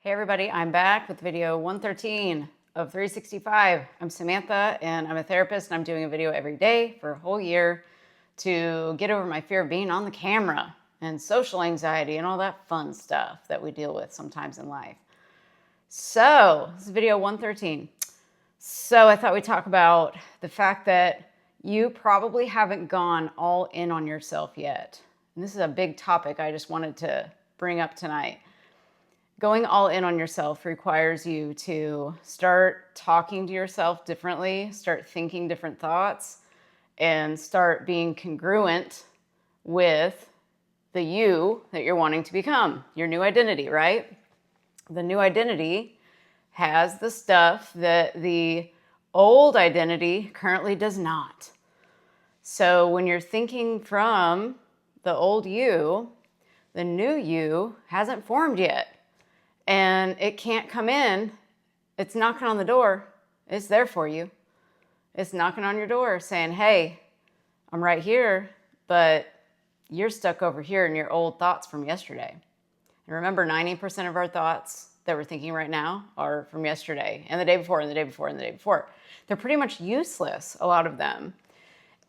Hey everybody, I'm back with video 113 of 365. I'm Samantha and I'm a therapist and I'm doing a video every day for a whole year to get over my fear of being on the camera and social anxiety and all that fun stuff that we deal with sometimes in life. So this is video 113. So I thought we'd talk about the fact that you probably haven't gone all in on yourself yet. And this is a big topic I just wanted to bring up tonight. Going all in on yourself requires you to start talking to yourself differently, start thinking different thoughts, and start being congruent with the you that you're wanting to become, your new identity, right? The new identity has the stuff that the old identity currently does not. So when you're thinking from the old you, the new you hasn't formed yet. And it can't come in. It's knocking on the door. It's there for you. It's knocking on your door saying, hey, I'm right here, but you're stuck over here in your old thoughts from yesterday. And remember, 90% of our thoughts that we're thinking right now are from yesterday and the day before and the day before and the day before. They're pretty much useless, a lot of them.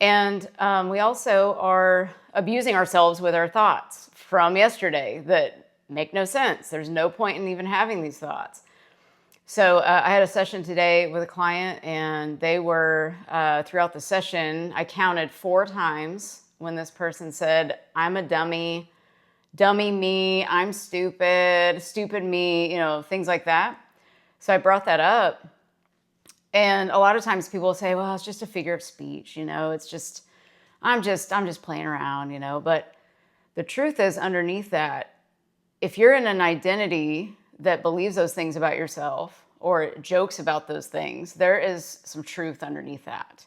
And we also are abusing ourselves with our thoughts from yesterday that make no sense. There's no point in even having these thoughts. So I had a session today with a client and they were, throughout the session, I counted 4 times when this person said, I'm a dummy, dummy me, I'm stupid, stupid me, things like that. So I brought that up. And a lot of times people will say, well, it's just a figure of speech, it's just, I'm just playing around, but the truth is underneath that, if you're in an identity that believes those things about yourself or jokes about those things, there is some truth underneath that.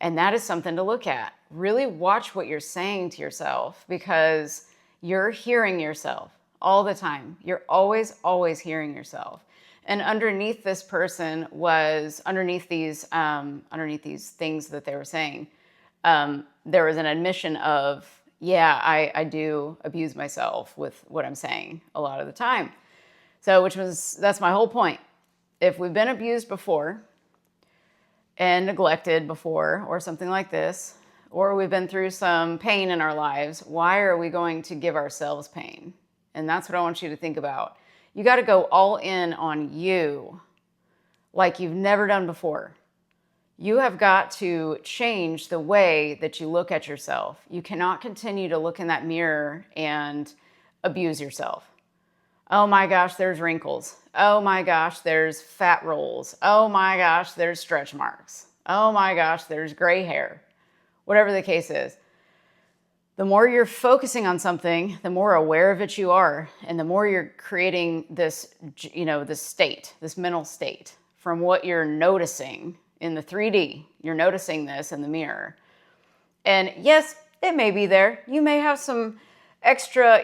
And that is something to look at. Really watch what you're saying to yourself because you're hearing yourself all the time. You're always, always hearing yourself. And underneath this person was, underneath these things that they were saying, there was an admission of, yeah, I do abuse myself with what I'm saying a lot of the time. So, that's my whole point. If we've been abused before and neglected before or something like this, or we've been through some pain in our lives, why are we going to give ourselves pain? And that's what I want you to think about. You got to go all in on you like you've never done before. You have got to change the way that you look at yourself. You cannot continue to look in that mirror and abuse yourself. Oh my gosh, there's wrinkles. Oh my gosh, there's fat rolls. Oh my gosh, there's stretch marks. Oh my gosh, there's gray hair. Whatever the case is. The more you're focusing on something, the more aware of it you are. And the more you're creating this, this state, this mental state from what you're noticing in the 3D, you're noticing this in the mirror. And yes, it may be there. You may have some extra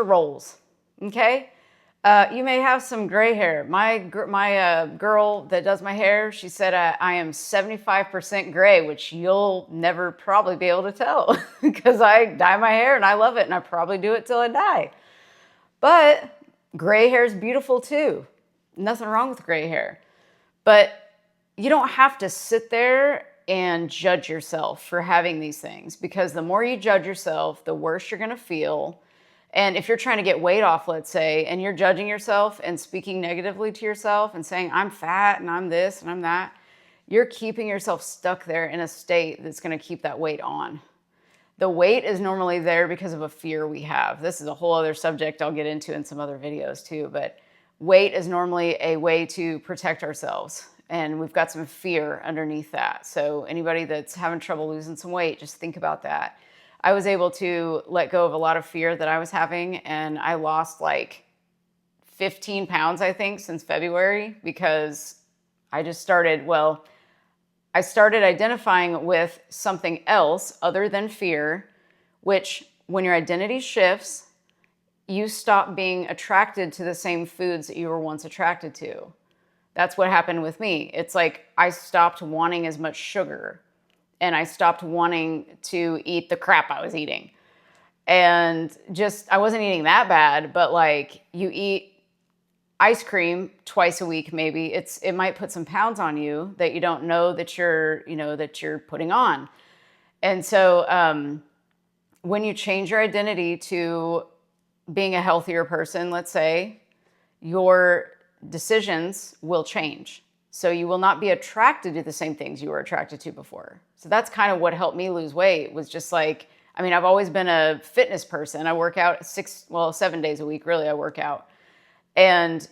rolls, okay? You may have some gray hair. My girl that does my hair, she said I am 75% gray, which you'll never probably be able to tell because I dye my hair and I love it and I probably do it till I die. But gray hair is beautiful too. Nothing wrong with gray hair. But you don't have to sit there and judge yourself for having these things because the more you judge yourself, the worse you're going to feel. And if you're trying to get weight off, let's say, and you're judging yourself and speaking negatively to yourself and saying, I'm fat and I'm this and I'm that, you're keeping yourself stuck there in a state that's going to keep that weight on. The weight is normally there because of a fear we have. This is a whole other subject I'll get into in some other videos too, but weight is normally a way to protect ourselves. And we've got some fear underneath that. So anybody that's having trouble losing some weight, just think about that. I was able to let go of a lot of fear that I was having, and I lost like 15 pounds, I think, since February because I started identifying with something else other than fear, which when your identity shifts, you stop being attracted to the same foods that you were once attracted to. That's what happened with me. It's like I stopped wanting as much sugar and I stopped wanting to eat the crap I was eating. And I wasn't eating that bad, but like you eat ice cream twice a week, maybe it might put some pounds on you that you don't know that you're putting on. And so when you change your identity to being a healthier person, let's say, your decisions will change. So you will not be attracted to the same things you were attracted to before. So that's kind of what helped me lose weight, was just like, I mean, I've always been a fitness person. I work out 7 days a week, really, I work out. And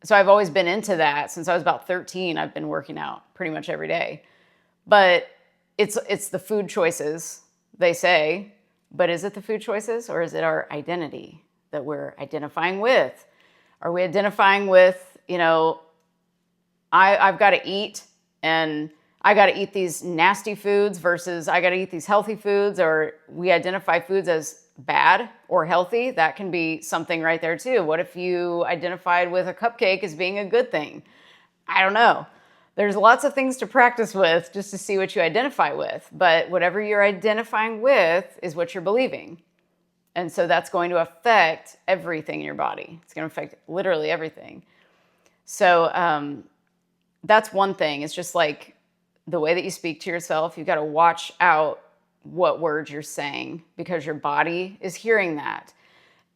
so I've always been into that. Since I was about 13, I've been working out pretty much every day. But it's the food choices, they say. But is it the food choices, or is it our identity that we're identifying with? Are we identifying with, I've got to eat, and I got to eat these nasty foods versus I got to eat these healthy foods? Or we identify foods as bad or healthy? That can be something right there too. What if you identified with a cupcake as being a good thing? I don't know. There's lots of things to practice with just to see what you identify with. But whatever you're identifying with is what you're believing. And so that's going to affect everything in your body. It's going to affect literally everything. So that's one thing. It's just like the way that you speak to yourself. You've got to watch out what words you're saying, because your body is hearing that.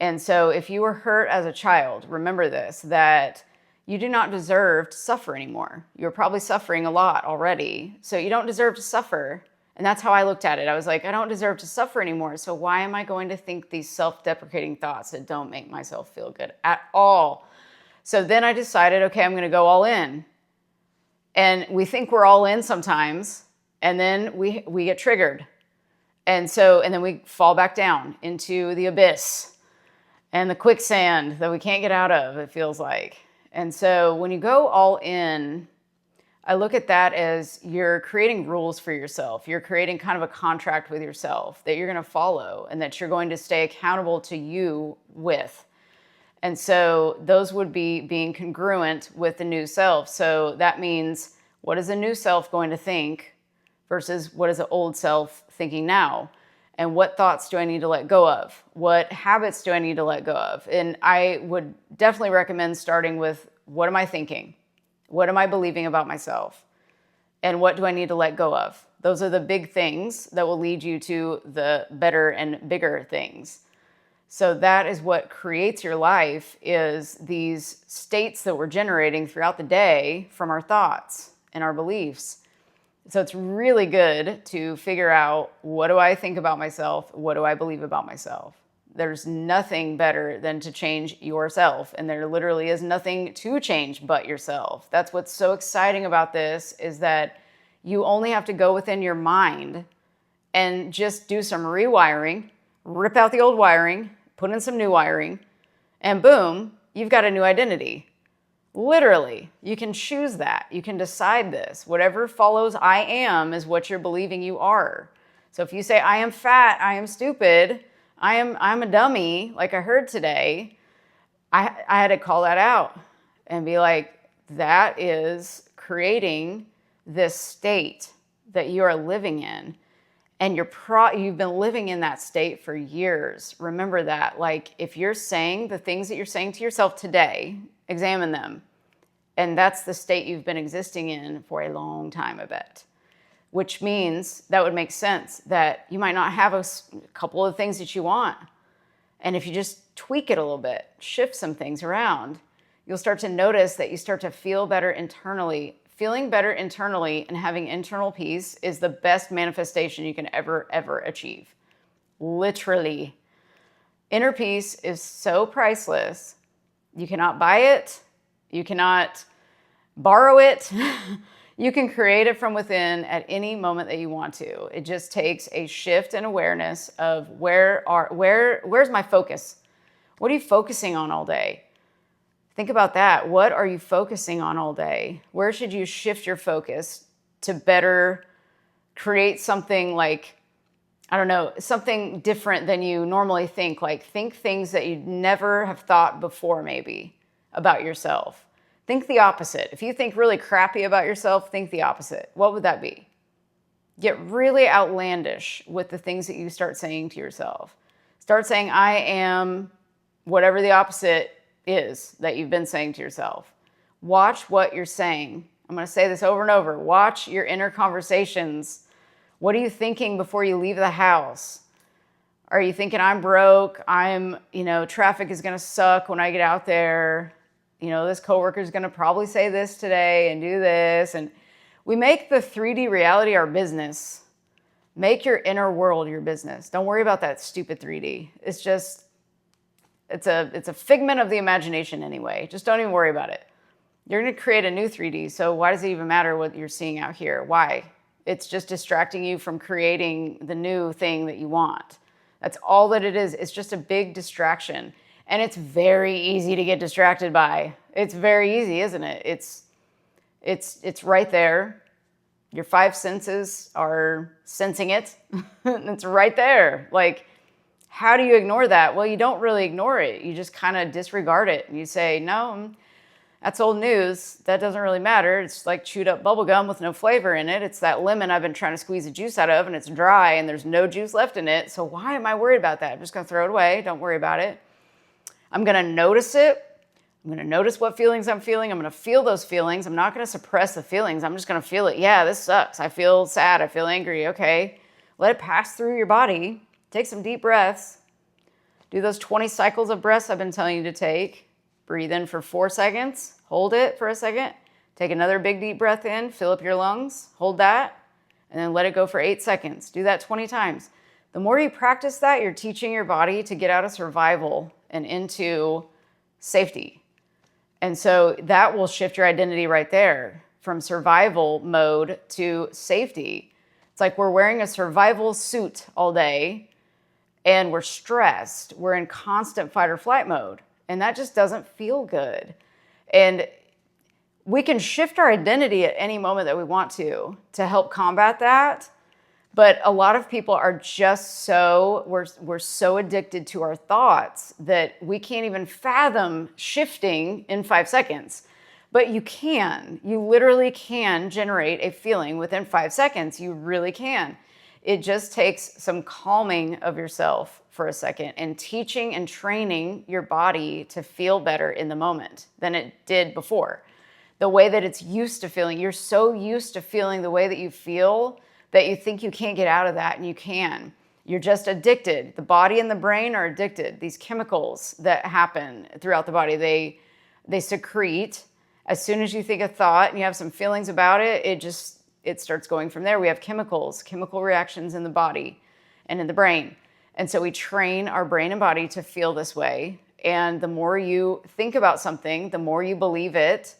And so if you were hurt as a child, remember this, that you do not deserve to suffer anymore. You're probably suffering a lot already. So you don't deserve to suffer. And that's how I looked at it. I was like, I don't deserve to suffer anymore. So why am I going to think these self-deprecating thoughts that don't make myself feel good at all? So then I decided, okay, I'm going to go all in. And we think we're all in sometimes, and then we get triggered. And then we fall back down into the abyss and the quicksand that we can't get out of, it feels like. And so when you go all in, I look at that as you're creating rules for yourself. You're creating kind of a contract with yourself that you're going to follow and that you're going to stay accountable to you with. And so those would be being congruent with the new self. So that means, what is the new self going to think versus what is the old self thinking now? And what thoughts do I need to let go of? What habits do I need to let go of? And I would definitely recommend starting with, what am I thinking? What am I believing about myself? And what do I need to let go of? Those are the big things that will lead you to the better and bigger things. So that is what creates your life, is these states that we're generating throughout the day from our thoughts and our beliefs. So it's really good to figure out, what do I think about myself? What do I believe about myself? There's nothing better than to change yourself. And there literally is nothing to change but yourself. That's what's so exciting about this, is that you only have to go within your mind and just do some rewiring, rip out the old wiring, put in some new wiring, and boom, you've got a new identity. Literally, you can choose that. You can decide this. Whatever follows I am is what you're believing you are. So if you say, I am fat, I am stupid, I'm a dummy, like I heard today, I had to call that out and be like, that is creating this state that you are living in. And you've been living in that state for years. Remember that. Like, if you're saying the things that you're saying to yourself today, examine them. And that's the state you've been existing in for a long time, I bet. Which means that would make sense that you might not have a couple of things that you want. And if you just tweak it a little bit, shift some things around, you'll start to notice that you start to feel better internally. Feeling better internally and having internal peace is the best manifestation you can ever achieve. Literally. Inner peace is so priceless. You cannot buy it. You cannot borrow it. You can create it from within at any moment that you want to. It just takes a shift in awareness of where's my focus? What are you focusing on all day? Think about that. What are you focusing on all day? Where should you shift your focus to better create something like, I don't know, something different than you normally think? Like, think things that you'd never have thought before, maybe, about yourself. Think the opposite. If you think really crappy about yourself, think the opposite. What would that be? Get really outlandish with the things that you start saying to yourself. Start saying, I am whatever the opposite is that you've been saying to yourself. Watch what you're saying. I'm going to say this over and over. Watch your inner conversations. What are you thinking before you leave the house? Are you thinking, I'm broke? Traffic is going to suck when I get out there. This coworker is going to probably say this today and do this. And we make the 3D reality our business. Make your inner world your business. Don't worry about that stupid 3D. It's a figment of the imagination anyway. Just don't even worry about it. You're going to create a new 3D. So why does it even matter what you're seeing out here? Why? It's just distracting you from creating the new thing that you want. That's all that it is. It's just a big distraction. And it's very easy to get distracted by. It's very easy, isn't it? It's right there. Your 5 senses are sensing it. It's right there. Like, how do you ignore that? Well, you don't really ignore it. You just kind of disregard it. And you say, no, that's old news. That doesn't really matter. It's like chewed up bubble gum with no flavor in it. It's that lemon I've been trying to squeeze the juice out of, and it's dry, and there's no juice left in it. So why am I worried about that? I'm just going to throw it away. Don't worry about it. I'm going to notice it. I'm going to notice what feelings I'm feeling. I'm going to feel those feelings. I'm not going to suppress the feelings. I'm just going to feel it. Yeah, this sucks. I feel sad. I feel angry. Okay. Let it pass through your body. Take some deep breaths. Do those 20 cycles of breaths I've been telling you to take. Breathe in for 4 seconds. Hold it for a second. Take another big deep breath in. Fill up your lungs. Hold that. And then let it go for 8 seconds. Do that 20 times. The more you practice that, you're teaching your body to get out of survival and into safety. And so that will shift your identity right there from survival mode to safety. It's like we're wearing a survival suit all day and we're stressed. We're in constant fight or flight mode. And that just doesn't feel good. And we can shift our identity at any moment that we want to help combat that. But a lot of people are just we're so addicted to our thoughts that we can't even fathom shifting in 5 seconds. But you literally can generate a feeling within 5 seconds. You really can. It just takes some calming of yourself for a second and teaching and training your body to feel better in the moment than it did before. The way that it's used to feeling, you're so used to feeling the way that you feel that you think you can't get out of that, and you can. You're just addicted. The body and the brain are addicted. These chemicals that happen throughout the body, they secrete. As soon as you think a thought and you have some feelings about it, it starts going from there. We have chemical reactions in the body and in the brain. And so we train our brain and body to feel this way. And the more you think about something, the more you believe it.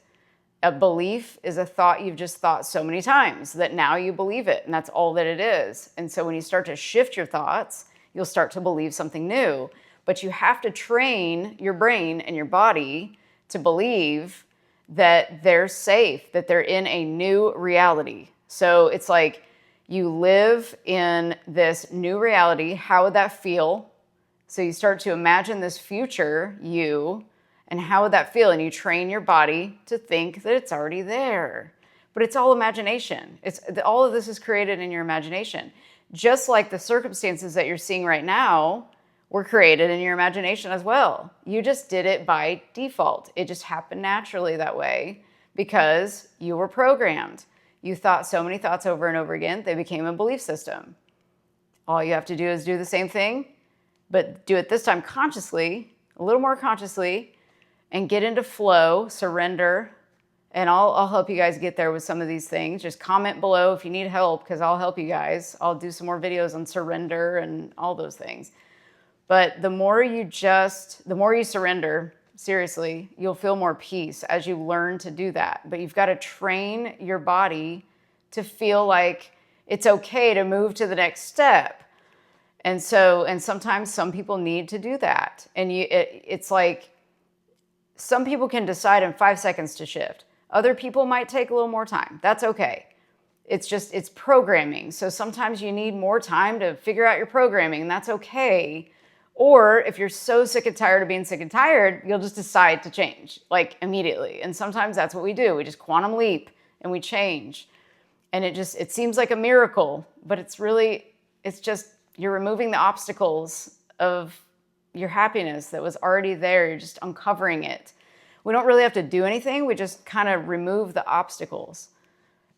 A belief is a thought you've just thought so many times that now you believe it, and that's all that it is. And so when you start to shift your thoughts, you'll start to believe something new. But you have to train your brain and your body to believe that they're safe, that they're in a new reality. So it's like you live in this new reality. How would that feel? So you start to imagine this future you. And how would that feel? And you train your body to think that it's already there. But it's all imagination. All of this is created in your imagination. Just like the circumstances that you're seeing right now were created in your imagination as well. You just did it by default. It just happened naturally that way because you were programmed. You thought so many thoughts over and over again, they became a belief system. All you have to do is do the same thing, but do it this time consciously, a little more consciously, and get into flow, surrender, and I'll help you guys get there with some of these things. Just comment below if you need help, because I'll help you guys. I'll do some more videos on surrender and all those things. But the more you surrender, seriously, you'll feel more peace as you learn to do that. But you've got to train your body to feel like it's okay to move to the next step. And sometimes some people need to do that. And it's like, some people can decide in 5 seconds to shift. Other people might take a little more time. That's okay. It's programming. So sometimes you need more time to figure out your programming, and that's okay. Or if you're so sick and tired of being sick and tired, you'll just decide to change, like immediately. And sometimes that's what we do. We just quantum leap and we change. And it seems like a miracle, but it's just, you're removing the obstacles of your happiness that was already there. You're just uncovering it. We don't really have to do anything. We just kind of remove the obstacles.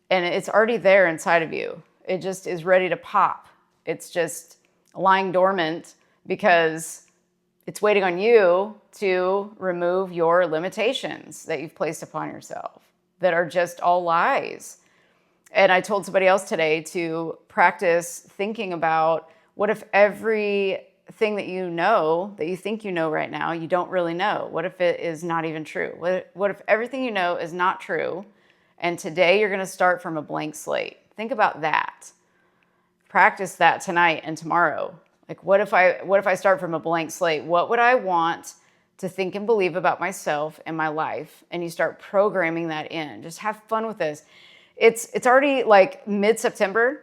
And it's already there inside of you. It just is ready to pop. It's just lying dormant because it's waiting on you to remove your limitations that you've placed upon yourself that are just all lies. And I told somebody else today to practice thinking about, what if everything that you think you know right now, you don't really know? What if it is not even true? What if everything you know is not true? And today you're going to start from a blank slate. Think about that. Practice that tonight and tomorrow. Like, what if I start from a blank slate? What would I want to think and believe about myself and my life? And you start programming that in. Just have fun with this. It's already like mid-September.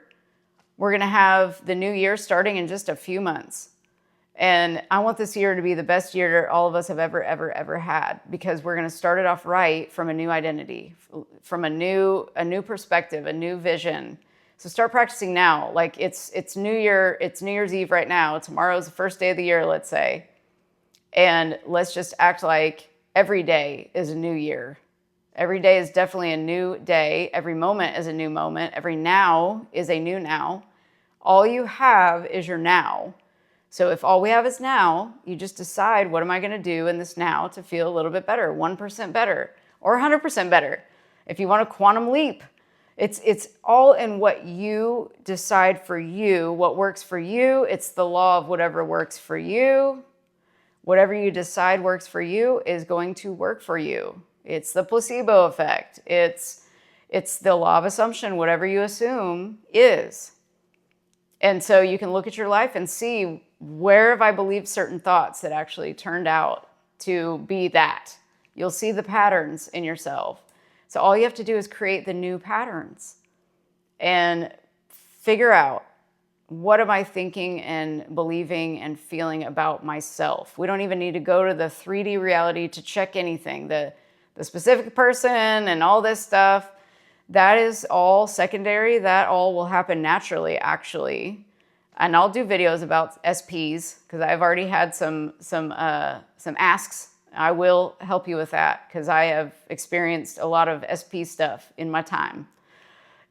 We're going to have the new year starting in just a few months. And I want this year to be the best year all of us have ever had, because we're going to start it off right from a new identity, from a new perspective, a new vision. So start practicing now. Like it's New Year's Eve right now. Tomorrow's the first day of the year, let's say. And let's just act like every day is a new year. Every day is definitely a new day. Every moment is a new moment. Every now is a new now. All you have is your now. So if all we have is now, you just decide, what am I going to do in this now to feel a little bit better, 1% better, or 100% better. If you want a quantum leap, it's all in what you decide for you, what works for you. It's the law of whatever works for you. Whatever you decide works for you is going to work for you. It's the placebo effect. It's the law of assumption. Whatever you assume is. And so you can look at your life and see, where have I believed certain thoughts that actually turned out to be that? You'll see the patterns in yourself. So all you have to do is create the new patterns and figure out, what am I thinking and believing and feeling about myself? We don't even need to go to the 3D reality to check anything. The specific person and all this stuff, that is all secondary. That all will happen naturally, actually. And I'll do videos about SPs because I've already had some asks. I will help you with that because I have experienced a lot of SP stuff in my time.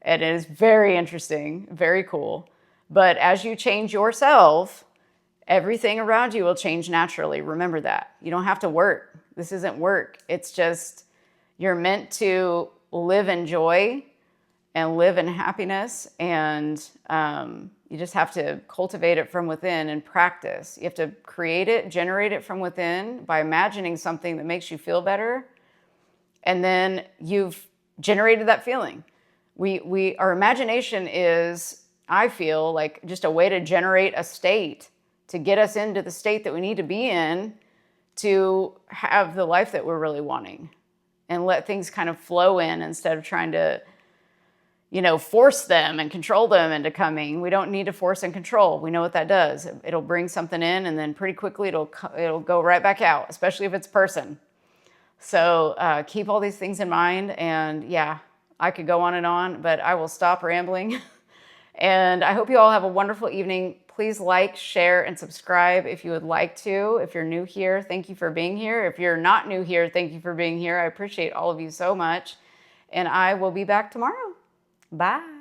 And it is very interesting, very cool. But as you change yourself, everything around you will change naturally. Remember that. You don't have to work. This isn't work. It's just, you're meant to live in joy and live in happiness, and you just have to cultivate it from within and practice. You have to create it, generate it from within by imagining something that makes you feel better, and then you've generated that feeling. Our imagination is, I feel like, just a way to generate a state, to get us into the state that we need to be in to have the life that we're really wanting, and let things kind of flow in instead of trying to, force them and control them into coming. We don't need to force and control. We know what that does. It'll bring something in, and then pretty quickly it'll go right back out, especially if it's a person. So keep all these things in mind. And yeah, I could go on, but I will stop rambling. And I hope you all have a wonderful evening. Please like, share, and subscribe if you would like to. If you're new here, thank you for being here. If you're not new here, thank you for being here. I appreciate all of you so much. And I will be back tomorrow. Bye.